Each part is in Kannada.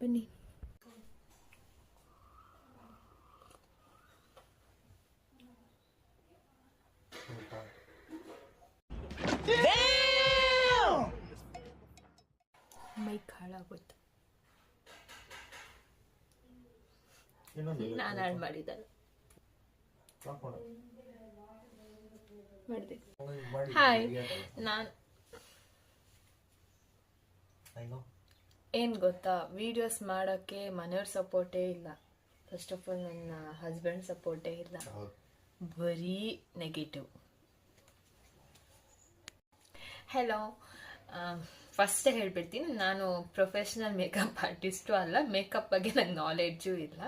ಬನ್ನಿ. ಮೈಕ್ ಹಾಳಾಗೋಯ್ತು. ನಾನು ಹಾಳು ಮಾಡಿದ್ದಲ್ಲ. ಮಾಡಿದೆ. ಹಾಯ್, ನಾನು ಏನು ಗೊತ್ತಾ, ವಿಡಿಯೋಸ್ ಮಾಡೋಕ್ಕೆ ಮನೆಯವ್ರ ಸಪೋರ್ಟೇ ಇಲ್ಲ. ಫಸ್ಟ್ ಆಫ್ ಆಲ್ ನನ್ನ ಹಸ್ಬೆಂಡ್ ಸಪೋರ್ಟೇ ಇಲ್ಲ, ಬರೀ ನೆಗೆಟಿವ್. ಹಲೋ, ಫಸ್ಟೇ ಹೇಳ್ಬಿಡ್ತೀನಿ, ನಾನು ಪ್ರೊಫೆಷ್ನಲ್ ಮೇಕಪ್ ಆರ್ಟಿಸ್ಟು ಅಲ್ಲ. ಮೇಕಪ್ ಬಗ್ಗೆ ನಂಗೆ ನಾಲೆಡ್ಜು ಇಲ್ಲ.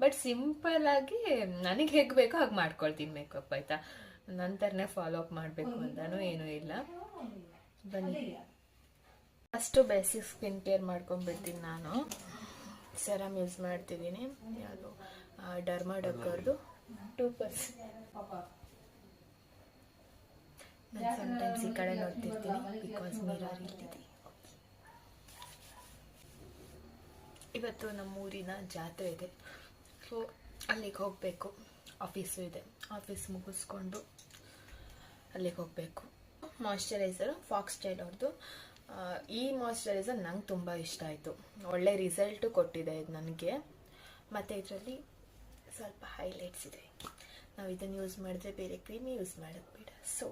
ಬಟ್ ಸಿಂಪಲ್ಲಾಗಿ ನನಗೆ ಹೇಗೆ ಬೇಕೋ ಹಾಗೆ ಮಾಡ್ಕೊಳ್ತೀನಿ ಮೇಕಪ್, ಆಯಿತಾ. ನಂತರನೇ ಫಾಲೋ ಅಪ್ ಮಾಡಬೇಕು ಅಂತಲೂ ಏನೂ ಇಲ್ಲ. ಬನ್ನಿ, ಫಸ್ಟು ಬೇಸಿಕ್ ಸ್ಕಿನ್ ಕೇರ್ ಮಾಡ್ಕೊಂಡ್ಬಿಡ್ತೀನಿ. ನಾನು ಸೆರಮ್ ಯೂಸ್ ಮಾಡ್ತಿದ್ದೀನಿ. ಯಾವುದು ಡರ್ಮಾಡಕ್ಕರ್ದು 2%. ನಾನು ಸಮ್ಟೈಮ್ಸ್ ಈ ಕಡೆ ನೋಡ್ತಿರ್ತೀನಿ ಬಿಕಾಸ್ ಮಿರರ್ ಇಲ್ಲಿದೆ. ಇವತ್ತು ನಮ್ಮೂರಿನ ಜಾತ್ರೆ ಇದೆ, ಸೊ ಅಲ್ಲಿಗೆ ಹೋಗಬೇಕು. ಆಫೀಸು ಇದೆ, ಆಫೀಸ್ ಮುಗಿಸ್ಕೊಂಡು ಅಲ್ಲಿಗೆ ಹೋಗಬೇಕು. ಮಾಯ್ಶ್ಚರೈಸರು ಫಾಕ್ಸ್ ಸ್ಟೈಲ್ ಅವ್ರದ್ದು. ಈ ಮಾಯ್ಶ್ಚರೈಸರ್ ನಂಗೆ ತುಂಬ ಇಷ್ಟ ಆಯಿತು, ಒಳ್ಳೆ ರಿಸಲ್ಟು ಕೊಟ್ಟಿದೆ ಇದು ನನಗೆ. ಮತ್ತು ಇದರಲ್ಲಿ ಸ್ವಲ್ಪ ಹೈಲೈಟ್ಸ್ ಇದೆ. ನಾವು ಇದನ್ನು ಯೂಸ್ ಮಾಡಿದ್ರೆ ಬೇರೆ ಕ್ರೀಮಿ ಯೂಸ್ ಮಾಡೋದು ಬೇಡ. ಸೊ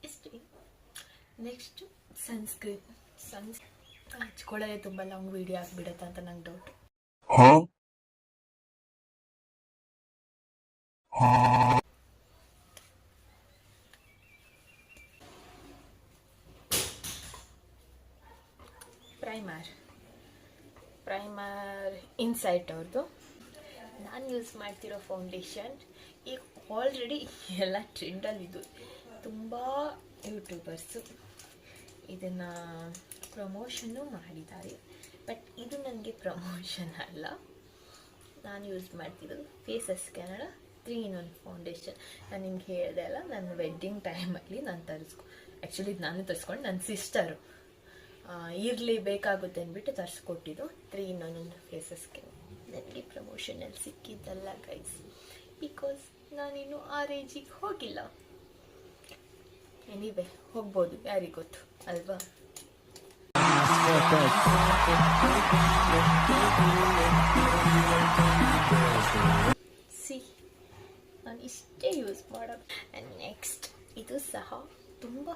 ಇಷ್ಟೇ. Next sunscreen. ಹಚ್ಕೊಳ್ಳೋದೇ ತುಂಬ ಲಾಂಗ್ ವಿಡಿಯೋ ಆಗಿಬಿಡುತ್ತೆ ಅಂತ ನಂಗೆ ಡೌಟ್. ಪ್ರೈಮರ್ ಇನ್ಸೈಟ್ ಅವ್ರದ್ದು. ನಾನು ಯೂಸ್ ಮಾಡ್ತಿರೋ ಫೌಂಡೇಶನ್ ಈಗ ಆಲ್ರೆಡಿ ಎಲ್ಲ ಟ್ರೆಂಡಲ್ಲಿದ್ದು. ತುಂಬ ಯೂಟ್ಯೂಬರ್ಸು ಇದನ್ನು ಪ್ರಮೋಷನ್ನು ಮಾಡಿದ್ದಾರೆ, ಬಟ್ ಇದು ನನಗೆ ಪ್ರಮೋಷನ್ ಅಲ್ಲ. ನಾನು ಯೂಸ್ ಮಾಡ್ತಿರೋದು ಫೇಸಸ್ ಕೆನಡ 3-in-1 ಫೌಂಡೇಶನ್. ನಾನು ನಿಮ್ಗೆ ಹೇಳಿದೆ ಅಲ್ಲ, ನನ್ನ ವೆಡ್ಡಿಂಗ್ ಟೈಮಲ್ಲಿ ನಾನು ಆ್ಯಕ್ಚುಲಿ ನಾನು ತರಿಸ್ಕೊಂಡು ನನ್ನ ಸಿಸ್ಟರು ಇರಲಿ ಬೇಕಾಗುತ್ತೆ ಅಂದ್ಬಿಟ್ಟು ತರಿಸ್ಕೊಟ್ಟಿದ್ದು 3-in-1 ಫೇಸಸ್ಗೆ. ನನಗೆ ಪ್ರಮೋಷನಲ್ಲಿ ಸಿಕ್ಕಿದ್ದಲ್ಲ ಗೈಸ್, ಬಿಕಾಸ್ ನಾನಿನ್ನು ಆ ರೇಂಜಿಗೆ ಹೋಗಿಲ್ಲ. ಎನಿವೆ, ಹೋಗ್ಬೋದು, ಯಾರಿಗೆ ಗೊತ್ತು ಅಲ್ವಾ. ನಾನು ಇಷ್ಟೇ ಯೂಸ್ ಮಾಡೋದು. ನೆಕ್ಸ್ಟ್ ಇದು ಸಹ ತುಂಬ